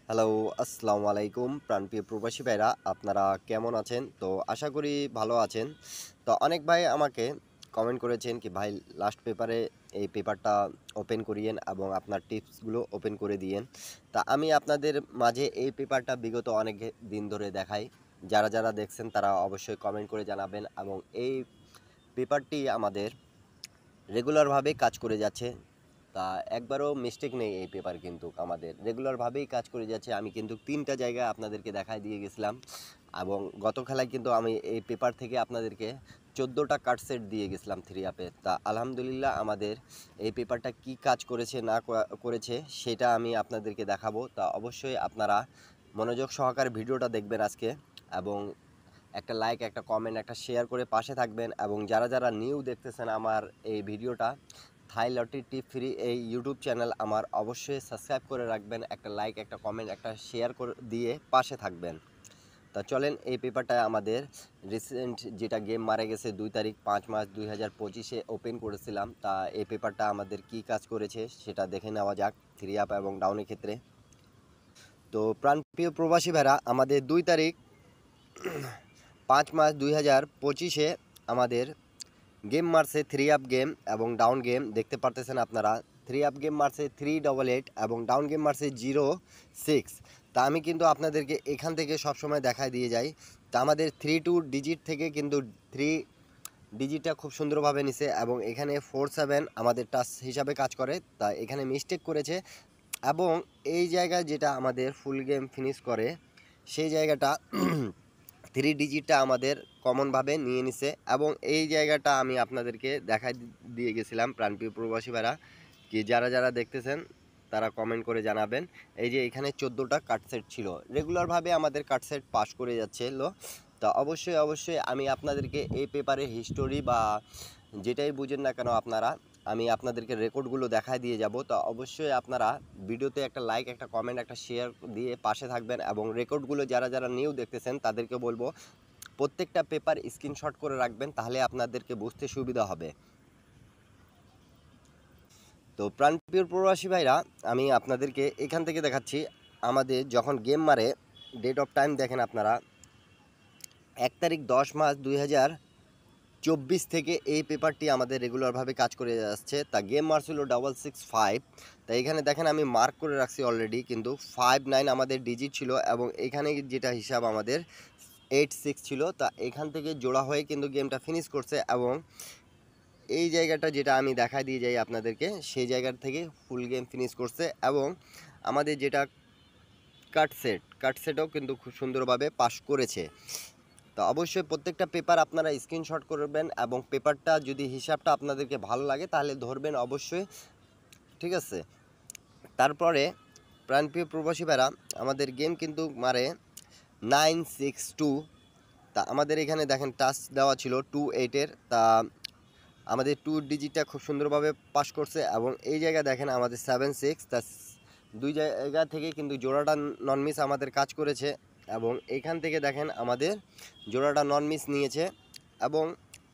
Hello, আসসালামু আলাইকুম প্রাণপ্রিয় প্রবাসী ভাইরা, আপনারা কেমন আছেন? তো আশা করি ভালো আছেন। তো অনেক ভাই আমাকে কমেন্ট করেছেন কি ভাই লাস্ট পেপারে এই পেপারটা ওপেন করিয়েন এবং আপনার টিপসগুলো ওপেন করে দিয়েন। তা আমি আপনাদের মাঝে এই পেপারটা বিগত অনেক দিন ধরে দেখাই। যারা দেখছেন তারা অবশ্যই কমেন্ট করে জানাবেন এবং এই পেপারটি আমাদের রেগুলারভাবে কাজ করে যাচ্ছে। তা একবারও মিস্টেক নেই এই পেপার, কিন্তু আমাদের রেগুলারভাবেই কাজ করে যাচ্ছে। আমি কিন্তু ৩টা জায়গায় আপনাদেরকে দেখায় দিয়ে গেছিলাম এবং গত খেলায় কিন্তু আমি এই পেপার থেকে আপনাদেরকে 14টা কার্ড সেট দিয়ে গেছিলাম 3 আপে। তা আলহামদুলিল্লাহ আমাদের এই পেপারটা কি কাজ করেছে না করেছে সেটা আমি আপনাদেরকে দেখাবো। তা অবশ্যই আপনারা মনোযোগ সহকারে ভিডিওটা দেখবেন আজকে এবং একটা লাইক, একটা কমেন্ট, একটা শেয়ার করে পাশে থাকবেন এবং যারা নিউ দেখতেছেন আমার এই ভিডিওটা, থাই লটারি টিপ ফ্রি এই ইউটিউব চ্যানেল আমার অবশ্যই সাবস্ক্রাইব করে রাখবেন। একটা লাইক, একটা কমেন্ট, একটা শেয়ার করে দিয়ে পাশে থাকবেন। তা চলেন এই পেপারটা আমাদের রিসেন্ট যেটা গেম মারা গেছে 2 তারিখ 5 মার্চ 2025-এ ওপেন করেছিলাম। তা এই পেপারটা আমাদের কি কাজ করেছে সেটা দেখে নেওয়া যাক 3 আপ এবং ডাউনের ক্ষেত্রে। তো প্রাণপ্রিয় প্রবাসী ভাইরা, আমাদের 2 তারিখ 5 মার্চ 2025-এ আমাদের গেম মারছে 3 আপ গেম এবং ডাউন গেম দেখতে পারতেছেন আপনারা। 3 আপ গেম মারছে 388 এবং ডাউন গেম মারছে 06। তা আমি কিন্তু আপনাদেরকে এখান থেকে সবসময় দেখায় দিয়ে যাই। তা আমাদের 3 ডিজিট থেকে কিন্তু 3 ডিজিটটা খুব সুন্দরভাবে নিছে এবং এখানে 47 আমাদের টাচ হিসাবে কাজ করে। তা এখানে মিস্টেক করেছে এবং এই জায়গায় যেটা আমাদের ফুল গেম ফিনিশ করে সেই জায়গাটা 3 ডিজিটটা আমাদের কমনভাবে নিয়ে নিছে এবং এই জায়গাটা আমি আপনাদেরকে দেখাই দিয়ে গেছিলাম প্রাণপ্রিয় প্রবাসী ভাইরা, কি যারা দেখতেছেন তারা কমেন্ট করে জানাবেন। এই যে এখানে 14টা কাটসেট ছিল, রেগুলারভাবে আমাদের কাটসেট পাস করে যাচ্ছিল। তা অবশ্যই আমি আপনাদেরকে এই পেপারের হিস্টোরি বা যেটাই বুঝেন না কেন আপনারা, আমি আপনাদেরকে রেকর্ডগুলো দেখায় দিয়ে যাব। তো অবশ্যই আপনারা ভিডিওতে একটা লাইক, একটা কমেন্ট, একটা শেয়ার দিয়ে পাশে থাকবেন এবং রেকর্ডগুলো যারা নিউ দেখতেছেন তাদেরকে বলবো প্রত্যেকটা পেপার স্ক্রিনশট করে রাখবেন, তাহলে আপনাদেরকে বুঝতে সুবিধা হবে। তো প্রাণপ্রিয় প্রবাসী ভাইরা, আমি আপনাদেরকে এখান থেকে দেখাচ্ছি আমাদের যখন গেম মারে ডেট অফ টাইম দেখেন আপনারা 1 তারিখ 10 মার্চ 2024 থেকে এই পেপারটি আমাদের রেগুলারভাবে কাজ করে যাচ্ছে। তা গেম মার্ক ছিল 665। তা এখানে দেখেন আমি মার্ক করে রাখছি অলরেডি, কিন্তু 59 আমাদের ডিজিট ছিল এবং এখানে যেটা হিসাব আমাদের 86 ছিল। তা এখান থেকে জোড়া হয়ে কিন্তু গেমটা ফিনিশ করছে এবং এই জায়গাটা যেটা আমি দেখাই দিয়ে যাই আপনাদেরকে, সেই জায়গা থেকে ফুল গেম ফিনিশ করছে এবং আমাদের যেটা কাটসেটও কিন্তু খুব সুন্দরভাবে পাস করেছে। তো অবশ্যই প্রত্যেকটা পেপার আপনারা স্ক্রিনশট করবেন এবং পেপারটা যদি হিসাবটা আপনাদেরকে ভালো লাগে তাহলে ধরবেন অবশ্যই, ঠিক আছে। তারপরে প্রাণপ্রিয় প্রবাসী ভাইরা, আমাদের গেম কিন্তু মারে 962। তা আমাদের এখানে দেখেন টাচ দেওয়া ছিল 28-এর। তা আমাদের 2 ডিজিটটা খুব সুন্দরভাবে পাস করছে এবং এই জায়গায় দেখেন আমাদের 76। তা দুই জায়গা থেকে কিন্তু জোড়াটা নন মিস আমাদের কাজ করেছে এবং এখান থেকে দেখেন আমাদের জোড়াটা নন মিস নিয়েছে এবং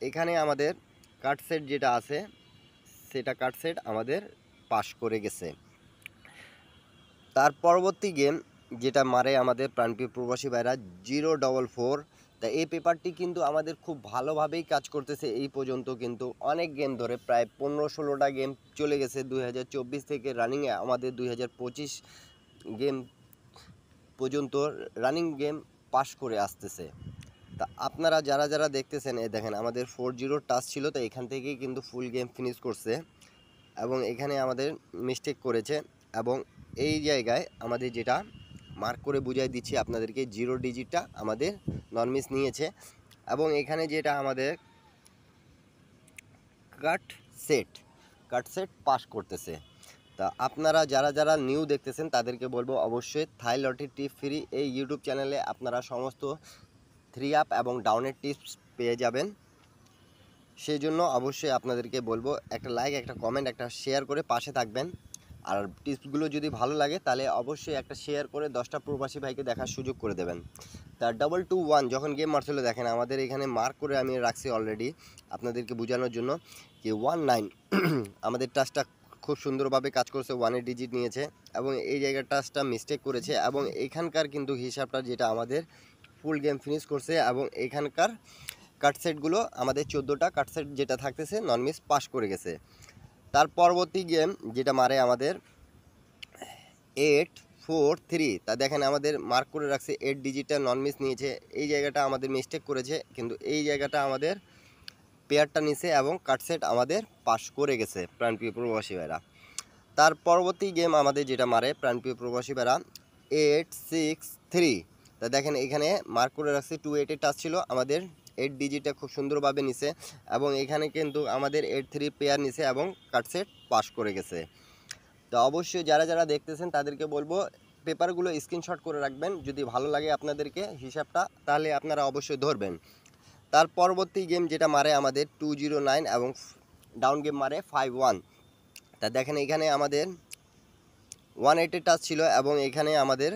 এখানে আমাদের কাটসেট যেটা আছে সেটা কাটসেট আমাদের পাস করে গেছে। তার পরবর্তী গেম যেটা মারে আমাদের প্রাণপ্রিয় প্রবাসী ভাইরা 044। তা এই পেপারটি কিন্তু আমাদের খুব ভালোভাবেই কাজ করতেছে এই পর্যন্ত, কিন্তু অনেক গেম ধরে প্রায় 15-16টা গেম চলে গেছে 2024 থেকে রানিংয়ে আমাদের 2025 গেম পর্যন্ত রানিং গেম পাস করে আসতেছে। তা আপনারা যারা দেখতেছেন এই দেখেন আমাদের 40 টাচ ছিল, তো এখান থেকেই কিন্তু ফুল গেম ফিনিশ করছে এবং এখানে আমাদের মিস্টেক করেছে এবং এই জায়গায় আমাদের যেটা মার্ক করে বুঝাই দিচ্ছি আপনাদেরকে 0 ডিজিটটা আমাদের নন মিস নিয়েছে এবং এখানে যেটা আমাদের কাট সেট পাস করতেছে। তা আপনারা যারা নিউ দেখতেছেন তাদেরকে বলবো অবশ্যই থাই লটারি টিপ ফ্রি এই ইউটিউব চ্যানেলে আপনারা সমস্ত 3 আপ এবং ডাউনের টিপস পেয়ে যাবেন। সেই জন্য অবশ্যই আপনাদেরকে বলবো একটা লাইক, একটা কমেন্ট, একটা শেয়ার করে পাশে থাকবেন। আর টিপসগুলো যদি ভালো লাগে তাহলে অবশ্যই একটা শেয়ার করে 10টা প্রবাসী ভাইকে দেখার সুযোগ করে দেবেন। তার 221 যখন গেম মারছিল দেখেন আমাদের এখানে মার্ক করে আমি রাখছি অলরেডি আপনাদেরকে বোঝানোর জন্য কি 19 আমাদের টাচটা খুব সুন্দরভাবে কাজ করছে, 1 ডিজিট নিয়েছে এবং এই জায়গার টাচটা মিস্টেক করেছে এবং এখানকার কিন্তু হিসাবটা যেটা আমাদের ফুল গেম ফিনিশ করছে এবং এখানকার কাটসেটগুলো আমাদের 14টা কাটসেট যেটা থাকতেছে নন মিস পাস করে গেছে। তার পরবর্তী গেম যেটা মারে আমাদের 8-4-3, তা দেখেন আমাদের মার্ক করে রাখছে 8 ডিজিটটা নন মিস নিয়েছে, এই জায়গাটা আমাদের মিস্টেক করেছে কিন্তু এই জায়গাটা আমাদের পেয়ারটা নিছে এবং কাটসেট আমাদের পাস করে গেছে প্রাণপ্রিয় প্রবাসী ভাইরা। তার পরবর্তী গেম আমাদের যেটা মারে প্রাণপ্রিয় প্রবাসী ভাইরা 8-6-3, তা দেখেন এখানে মার্ক করে রাখছে 2-8 টাচ ছিল, আমাদের 8 ডিজিটটা খুব সুন্দরভাবে নিছে এবং এখানে কিন্তু আমাদের 8-3 পেয়ার নিছে এবং কাটসেট পাস করে গেছে। তো অবশ্যই যারা যারা দেখতেছেন তাদেরকে বলবো পেপারগুলো স্ক্রিনশট করে রাখবেন, যদি ভালো লাগে আপনাদেরকে হিসাবটা তাহলে আপনারা অবশ্যই ধরবেন। তার পরবর্তী গেম যেটা মারে আমাদের 209 এবং ডাউন গেম মারে 5-1, তা দেখেন এখানে আমাদের 180 টাচ ছিল এবং এখানে আমাদের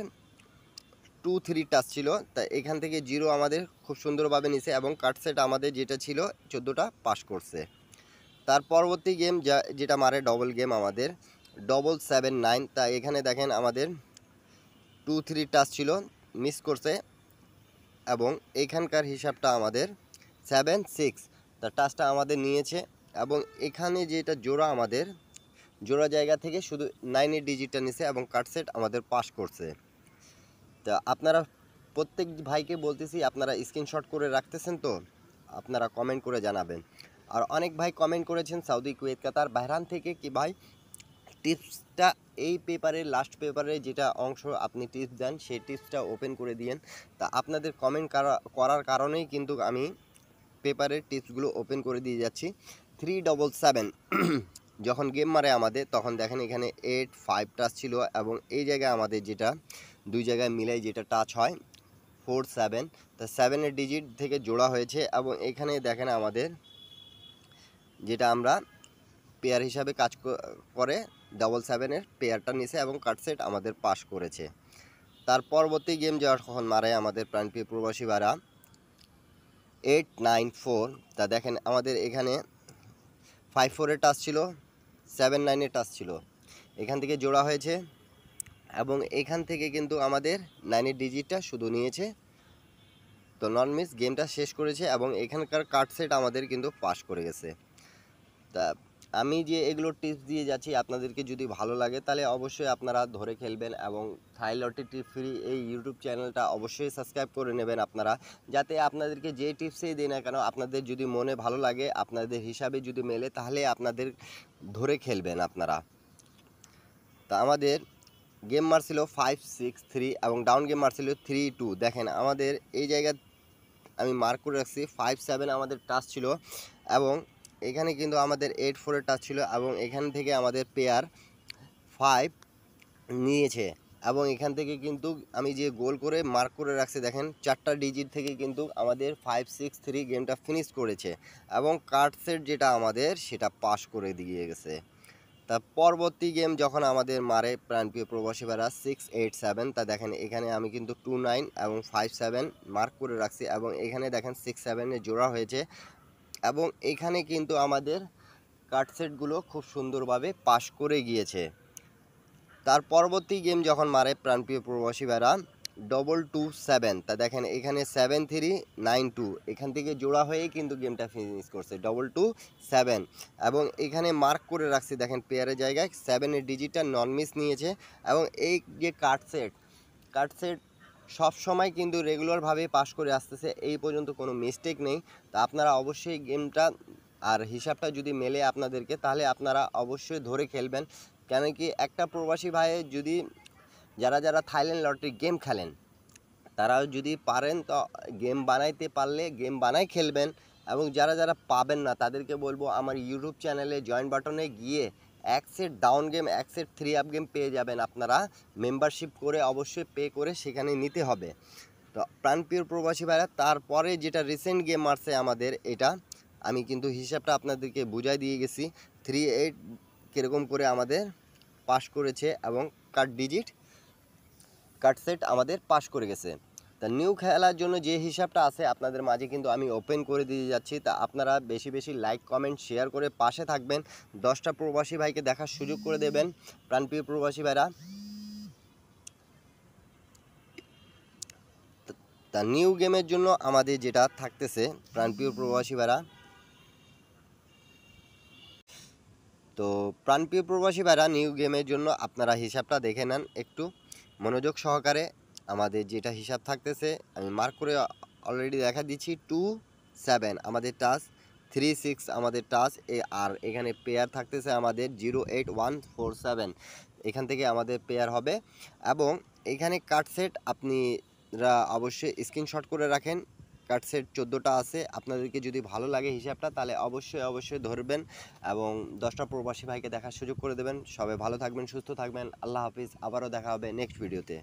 2-3 টাচ ছিল, তা এখান থেকে 0 আমাদের খুব সুন্দরভাবে নিছে এবং কাটসেট আমাদের যেটা ছিল 14টা পাস করছে। তার পরবর্তী গেম যেটা মারে ডবল গেম আমাদের 7-7-9, তা এখানে দেখেন আমাদের 2-3 টাচ ছিল, মিস করছে এবং এখানকার হিসাবটা আমাদের 7-6, তা টাচটা আমাদের নিয়েছে এবং এখানে যেটা জোড়া আমাদের জোড়া জায়গা থেকে শুধু 9 ডিজিটটা নিছে এবং কাটসেট আমাদের পাস করছে। তা আপনারা প্রত্যেক ভাইকে বলতেছি আপনারা স্ক্রিনশট করে রাখতেছেন, তো আপনারা কমেন্ট করে জানাবেন। আর অনেক ভাই কমেন্ট করেছেন সৌদি, কুয়েত, কাতার, বাহরান থেকে কি ভাই টিপসটা এই পেপারের লাস্ট পেপারে যেটা অংশ আপনি টিপস দেন সেই টিপসটা ওপেন করে দিয়েন। তা আপনাদের কমেন্ট করার কারণেই কিন্তু আমি পেপারের টিপসগুলো ওপেন করে দিয়ে যাচ্ছি। 3-7-7 যখন গেম মারে আমাদের তখন দেখেন এখানে 8-5 টাচ ছিল এবং এই জায়গায় আমাদের যেটা দুই জায়গায় মিলাই যেটা টাচ হয় 4-7, তা 7 ডিজিট থেকে জোড়া হয়েছে এবং এখানে দেখেন আমাদের যেটা আমরা পেয়ার হিসাবে কাজ করে 7-7 পেয়ারটা নিছে এবং কাটসেট আমাদের পাস করেছে। তার পরবর্তী গেম যখন মারে আমাদের প্রাণপ্রিয় প্রবাসী ভাইরা 8-9-4, তা দেখেন আমাদের এখানে 5-4 টাচ ছিল, 7-9 টাচ ছিল, এখান থেকে জোড়া হয়েছে এবং এখান থেকে কিন্তু আমাদের 9 ডিজিটটা শুধু নিয়েছে, তো নন মিস গেমটা শেষ করেছে এবং এখানকার কাটসেট আমাদের কিন্তু পাস করে গেছে। তা আমি যে এগুলো টিপস দিয়ে যাচ্ছি আপনাদেরকে যদি ভালো লাগে তাহলে অবশ্যই আপনারা ধরে খেলবেন এবং থাই লটারি টিপ ফ্রি এই ইউটিউব চ্যানেলটা অবশ্যই সাবস্ক্রাইব করে নেবেন আপনারা, যাতে আপনাদেরকে যে টিপসই দিই না কেন আপনাদের যদি মনে ভালো লাগে আপনাদের হিসাবে যদি মেলে তাহলে আপনাদের ধরে খেলবেন আপনারা। তা আমাদের গেম মারছিল 5-6-3 এবং ডাউন গেম মারছিল 3-2, দেখেন আমাদের এই জায়গা আমি মার্ক করে রাখছি 5-7 আমাদের টাচ ছিল এবং এখানে কিন্তু আমাদের 8-4 টাচ ছিল এবং এখান থেকে আমাদের পেয়ার 5 নিয়েছে এবং এখান থেকে কিন্তু আমি যে গোল করে মার্ক করে রাখছি দেখেন 4টা ডিজিট থেকে কিন্তু আমাদের 5-6-3 গেমটা ফিনিশ করেছে এবং কার্ড সেট যেটা আমাদের সেটা পাস করে দিয়ে গেছে। তা পরবর্তী গেম যখন আমাদের মারে প্রাণপ্রিয় প্রবাসী ভাইরা 6-8-7, তা দেখেন এখানে আমি কিন্তু 2-9 এবং 5-7 মার্ক করে রাখছি এবং এখানে দেখেন 6-7 জোড়া হয়েছে এবং এখানে কিন্তু আমাদের কাটসেটগুলো খুব সুন্দরভাবে পাস করে গিয়েছে। তার পরবর্তী গেম যখন মারে প্রাণপ্রিয় প্রবাসী ভাইরা 2-2-7, তা দেখেন এখানে 7-3-9-2 এখান থেকে জোড়া হয়েই কিন্তু গেমটা ফিনিশ করছে 2-2-7 এবং এখানে মার্ক করে রাখছি দেখেন পেয়ারের জায়গায় 7 ডিজিটটা নন মিস নিয়েছে এবং এই যে কাটসেট সব সময় কিন্তু রেগুলারভাবে পাস করে আসতেছে, এই পর্যন্ত কোনো মিস্টেক নেই। তা আপনারা অবশ্যই গেমটা আর হিসাবটা যদি মেলে আপনাদেরকে তাহলে আপনারা অবশ্যই ধরে খেলবেন, কেন কি একটা প্রবাসী ভাই যদি যারা যারা থাইল্যান্ড লটারি গেম খেলেন তারা যদি পারেন তো গেম বানাইতে পারলে গেম বানাই খেলবেন এবং যারা যারা পাবেন না তাদেরকে বলবো আমার ইউটিউব চ্যানেলে জয়েন বাটনে গিয়ে এক সেট ডাউন গেম এক সেট 3 আপ গেম পেয়ে যাবেন, আপনারা মেম্বারশিপ করে অবশ্যই পে করে সেখানে নিতে হবে। তো প্রাণপ্রিয় প্রবাসী ভাইরা তারপরে যেটা রিসেন্ট গেম মারছে আমাদের এটা আমি কিন্তু হিসাবটা আপনাদেরকে বুঝাই দিয়ে গেছি 3-8 কীরকম করে আমাদের পাস করেছে এবং কাট সেট আমাদের পাস করে গেছে। তা নিউ খেলার জন্য যে হিসাবটা আছে আপনাদের মাঝে কিন্তু আমি ওপেন করে দিয়ে যাচ্ছি। তা আপনারা বেশি বেশি লাইক কমেন্ট শেয়ার করে পাশে থাকবেন, 10টা প্রবাসী ভাইকে দেখার সুযোগ করে দেবেন প্রাণপ্রিয় প্রবাসী ভাইরা। তা নিউ গেমের জন্য আমাদের যেটা থাকতেছে প্রাণপ্রিয় প্রবাসী ভাইরা, তো প্রাণপ্রিয় প্রবাসী ভাইরা নিউ গেমের জন্য আপনারা হিসাবটা দেখে নেন একটু মনোযোগ সহকারে। আমাদের যেটা হিসাব থাকতেছে আমি মার্ক করে অলরেডি দেখা দিচ্ছি, 2-7 আমাদের টাচ, 3-6 আমাদের টাচ, আর এখানে পেয়ার থাকতেছে আমাদের 08147, এখান থেকে আমাদের পেয়ার হবে। এবং এখানে কার্ড সেট আপনারা অবশ্যই স্ক্রিনশট করে রাখেন, কার্ড সেট 14টা আছে। আপনাদেরকে যদি ভালো লাগে হিসাবটা তাহলে অবশ্যই ধরবেন এবং 10টা প্রবাসী ভাইকে দেখার সুযোগ করে দেবেন। সবাই ভালো থাকবেন, সুস্থ থাকবেন, আল্লাহ হাফিজ। আবারও দেখা হবে নেক্সট ভিডিওতে।